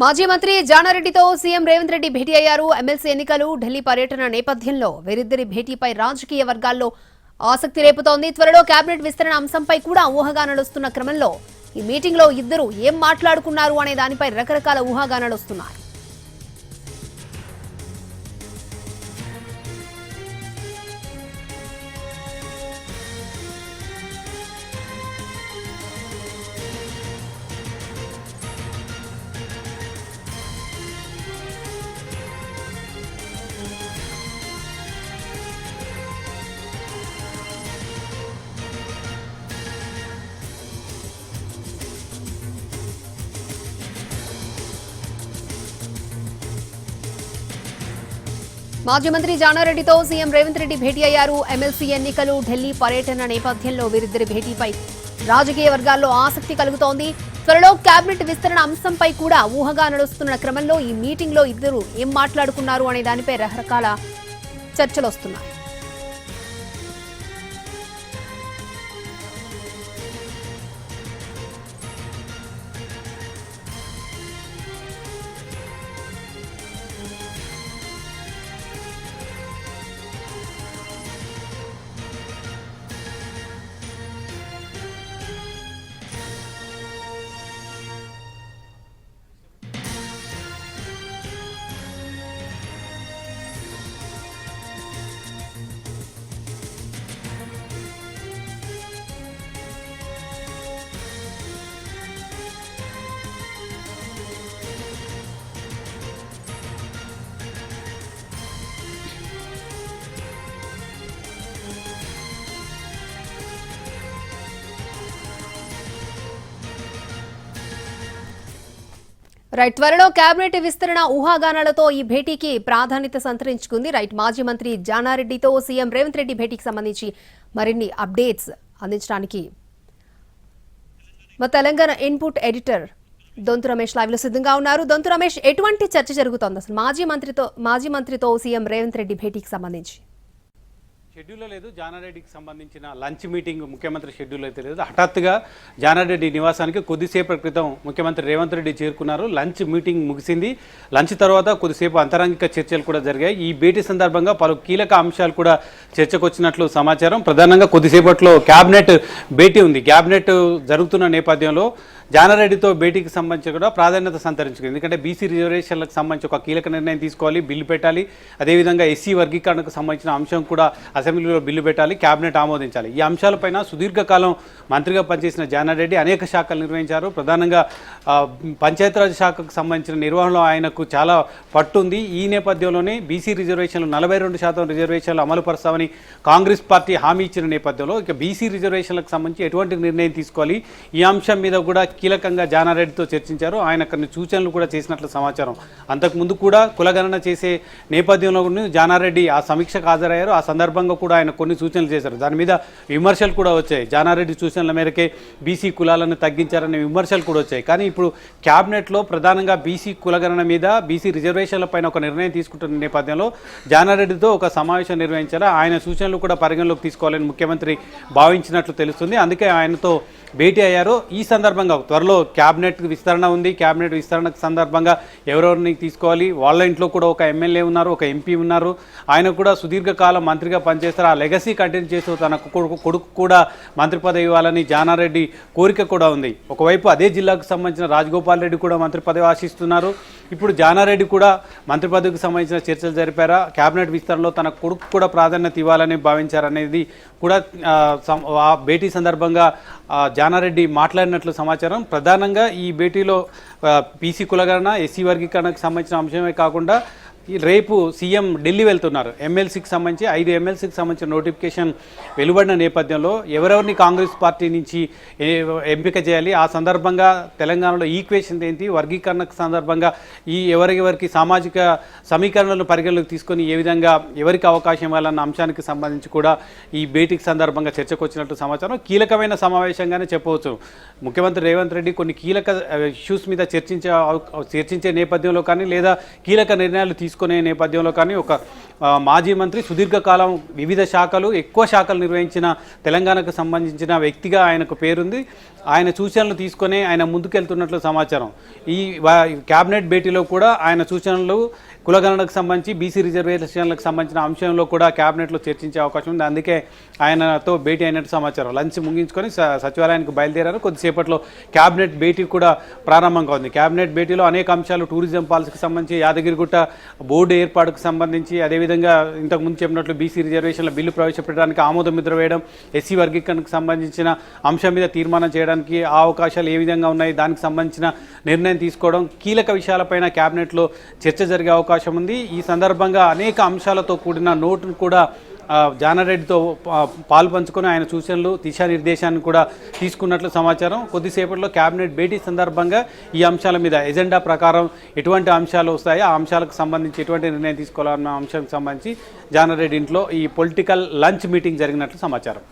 మాజీ మంత్రి జానారెడ్డితో సీఎం రేవంత్ రెడ్డి భేటీ అయ్యారు. ఎమ్మెల్సీ ఎన్నికలు, ఢిల్లీ పర్యటన నేపథ్యంలో వీరిద్దరి భేటీపై రాజకీయ వర్గాల్లో ఆసక్తి రేపుతోంది. త్వరలో కేబినెట్ విస్తరణ అంశంపై కూడా ఊహాగానాలొస్తున్న క్రమంలో ఈ మీటింగ్ లో ఇద్దరు ఏం మాట్లాడుకున్నారు అనే దానిపై రకరకాల ఊహాగానాలొస్తున్నాయి. మాజీ మంత్రి జానారెడ్డితో సీఎం రేవంత్ రెడ్డి భేటీ అయ్యారు. ఎమ్మెల్సీ ఎన్నికలు, ఢిల్లీ పర్యటన నేపథ్యంలో వీరిద్దరి భేటీపై రాజకీయ వర్గాల్లో ఆసక్తి కలుగుతోంది. త్వరలో కేబినెట్ విస్తరణ అంశంపై కూడా ఊహగా నడుస్తున్న క్రమంలో ఈ మీటింగ్ లో ఇద్దరు ఏం మాట్లాడుకున్నారు అనే దానిపై రకరకాల చర్చలొస్తున్నాయి. రైట్, త్వరలో కేబినెట్ విస్తరణ ఊహాగానాలతో ఈ భేటీకి ప్రాధాన్యత సంతరించుకుంది. రైట్, మాజీ మంత్రి జానారెడ్డితో సీఎం రేవంత్ రెడ్డి భేటీకి సంబంధించి మరిన్ని అప్డేట్స్ అందించడానికి మా Telangana input editor Donthu Ramesh live లో సిద్ధంగా ఉన్నారు. దొంతు రమేష్, ఎటువంటి చర్చ జరుగుతోంది అసలు మాజీ మంత్రితో సీఎం రేవంత్ రెడ్డి భేటీకి సంబంధించి? షెడ్యూల్లో లేదు. జానారెడ్డికి సంబంధించిన లంచ్ మీటింగ్ ముఖ్యమంత్రి షెడ్యూల్ అయితే లేదు. హఠాత్తుగా జానారెడ్డి నివాసానికి కొద్దిసేపటి క్రితం ముఖ్యమంత్రి రేవంత్ రెడ్డి చేరుకున్నారు. లంచ్ మీటింగ్ ముగిసింది. లంచ్ తర్వాత కొద్దిసేపు అంతరంగిక చర్చలు కూడా జరిగాయి. ఈ భేటీ సందర్భంగా పలు కీలక అంశాలు కూడా చర్చకు వచ్చినట్లు సమాచారం. ప్రధానంగా కొద్దిసేపట్లో కేబినెట్ భేటీ ఉంది. కేబినెట్ జరుగుతున్న నేపథ్యంలో జానారెడ్డితో భేటీకి సంబంధించి కూడా ప్రాధాన్యత సంతరించుకుంది. ఎందుకంటే బీసీ రిజర్వేషన్లకు సంబంధించి ఒక కీలక నిర్ణయం తీసుకోవాలి, బిల్లు పెట్టాలి. అదేవిధంగా ఎస్సీ వర్గీకరణకు సంబంధించిన అంశం కూడా అసెంబ్లీలో బిల్లు పెట్టాలి, కేబినెట్ ఆమోదించాలి. ఈ అంశాలపైన సుదీర్ఘకాలం మంత్రిగా పనిచేసిన జానారెడ్డి అనేక శాఖలు నిర్వహించారు. ప్రధానంగా పంచాయతీరాజ్ శాఖకు సంబంధించిన నిర్వహణలో ఆయనకు చాలా పట్టు ఉంది. ఈ నేపథ్యంలోనే బీసీ రిజర్వేషన్లు 42% రిజర్వేషన్లు అమలుపరుస్తామని కాంగ్రెస్ పార్టీ హామీ ఇచ్చిన నేపథ్యంలో ఇక బీసీ రిజర్వేషన్లకు సంబంధించి ఎటువంటి నిర్ణయం తీసుకోవాలి, ఈ అంశం మీద కూడా కీలకంగా జానారెడ్డితో చర్చించారు. ఆయన కొన్ని సూచనలు కూడా చేసినట్లు సమాచారం. అంతకుముందు కూడా కులగణన చేసే నేపథ్యంలో జానారెడ్డి ఆ సమీక్షకు హాజరయ్యారు. ఆ సందర్భంగా కూడా ఆయన కొన్ని సూచనలు చేశారు. దాని మీద విమర్శలు కూడా వచ్చాయి. జానారెడ్డి సూచనల మేరకే బీసీ కులాలను తగ్గించారనే విమర్శలు కూడా వచ్చాయి. కానీ ఇప్పుడు క్యాబినెట్లో ప్రధానంగా బీసీ కులగణన మీద, బీసీ రిజర్వేషన్ల పైన ఒక నిర్ణయం తీసుకుంటున్న నేపథ్యంలో జానారెడ్డితో ఒక సమావేశం నిర్వహించారు. ఆయన సూచనలు కూడా పరిగణలోకి తీసుకోవాలని ముఖ్యమంత్రి భావించినట్లు తెలుస్తుంది. అందుకే ఆయనతో భేటీ అయ్యారు. ఈ సందర్భంగా త్వరలో క్యాబినెట్ విస్తరణ ఉంది. క్యాబినెట్ విస్తరణ సందర్భంగా ఎవరెవరిని తీసుకోవాలి, వాళ్ళ ఇంట్లో కూడా ఒక ఎమ్మెల్యే ఉన్నారు, ఒక ఎంపీ ఉన్నారు. ఆయన కూడా సుదీర్ఘకాలం మంత్రిగా పనిచేస్తారు. ఆ లెగసీ కంటిన్యూ చేస్తూ తన కొడుకు కూడా మంత్రి పదవి ఇవ్వాలని జానారెడ్డి కోరిక కూడా ఉంది. ఒకవైపు అదే జిల్లాకు సంబంధించిన రాజగోపాల్ రెడ్డి కూడా మంత్రి పదవి ఆశిస్తున్నారు. ఇప్పుడు జానారెడ్డి కూడా మంత్రి పదవికి సంబంధించిన చర్చలు జరిపారా, క్యాబినెట్ విస్తరణలో తన కొడుకు కూడా ప్రాధాన్యత ఇవ్వాలని భావించారనేది కూడా ఆ భేటీ సందర్భంగా జానారెడ్డి మాట్లాడినట్లు సమాచారం. ప్రధానంగా ఈ భేటీలో బీసీ కులగణన, ఎస్సీ వర్గీకరణకు సంబంధించిన అంశమే కాకుండా రేపు సీఎం ఢిల్లీ వెళ్తున్నారు. ఎమ్మెల్సీకి సంబంధించి 5 ఎమ్మెల్సీకి సంబంధించిన నోటిఫికేషన్ వెలువడిన నేపథ్యంలో ఎవరెవరిని కాంగ్రెస్ పార్టీ నుంచి ఎంపిక చేయాలి, ఆ సందర్భంగా తెలంగాణలో ఈక్వేషన్ ఏంటి, వర్గీకరణకు సందర్భంగా ఈ ఎవరికి సామాజిక సమీకరణలను పరిగణలోకి తీసుకొని ఏ విధంగా ఎవరికి అవకాశం ఇవ్వాలన్న అంశానికి సంబంధించి కూడా ఈ భేటీకి సందర్భంగా చర్చకు వచ్చినట్టు సమాచారం. కీలకమైన సమావేశంగానే చెప్పవచ్చు. ముఖ్యమంత్రి రేవంత్ రెడ్డి కొన్ని కీలక ఇష్యూస్ మీద చర్చించే నేపథ్యంలో కానీ లేదా కీలక నిర్ణయాలు తీసుకునే నేపథ్యంలో కానీ ఒక మాజీ మంత్రి, సుదీర్ఘకాలం వివిధ శాఖలు, ఎక్కువ శాఖలు నిర్వహించిన తెలంగాణకు సంబంధించిన వ్యక్తిగా ఆయనకు పేరుంది. ఆయన సూచనలు తీసుకొని ఆయన ముందుకెళ్తున్నట్లు సమాచారం. ఈ క్యాబినెట్ భేటీలో కూడా ఆయన సూచనలు కులగణనకు సంబంధించి, బీసీ రిజర్వేషన్లకు సంబంధించిన అంశంలో కూడా క్యాబినెట్లో చర్చించే అవకాశం ఉంది. అందుకే ఆయనతో భేటీ అయినట్టు సమాచారం. లంచ్ ముగించుకొని సచివాలయానికి బయలుదేరారు. కొద్దిసేపట్లో క్యాబినెట్ భేటీ కూడా ప్రారంభంగా ఉంది. క్యాబినెట్ భేటీలో అనేక అంశాలు, టూరిజం పాలసీకి సంబంధించి, యాదగిరిగుట్ట బోర్డు ఏర్పాటుకు సంబంధించి, అదేవిధంగా ఇంతకుముందు చెప్పినట్లు బీసీ రిజర్వేషన్ల బిల్లు ప్రవేశపెట్టడానికి ఆమోద ముద్ర వేయడం, ఎస్సీ వర్గీకరణకు సంబంధించిన అంశం మీద తీర్మానం చేయడానికి ఆ అవకాశాలు ఏ విధంగా ఉన్నాయి, దానికి సంబంధించిన నిర్ణయం తీసుకోవడం, కీలక విషయాలపైన క్యాబినెట్లో చర్చ జరిగే అవకాశం ఉంది. ఈ సందర్భంగా అనేక అంశాలతో కూడిన నోటును కూడా జానారెడ్డితో పాలు పంచుకొని ఆయన సూచనలు, దిశానిర్దేశాన్ని కూడా తీసుకున్నట్లు సమాచారం. కొద్దిసేపట్లో క్యాబినెట్ భేటీ సందర్భంగా ఈ అంశాల మీద ఎజెండా ప్రకారం ఎటువంటి అంశాలు వస్తాయో ఆ అంశాలకు సంబంధించి ఎటువంటి నిర్ణయం తీసుకోవాలన్న అంశానికి సంబంధించి జానారెడ్డి ఇంట్లో ఈ పొలిటికల్ లంచ్ మీటింగ్ జరిగినట్లు సమాచారం.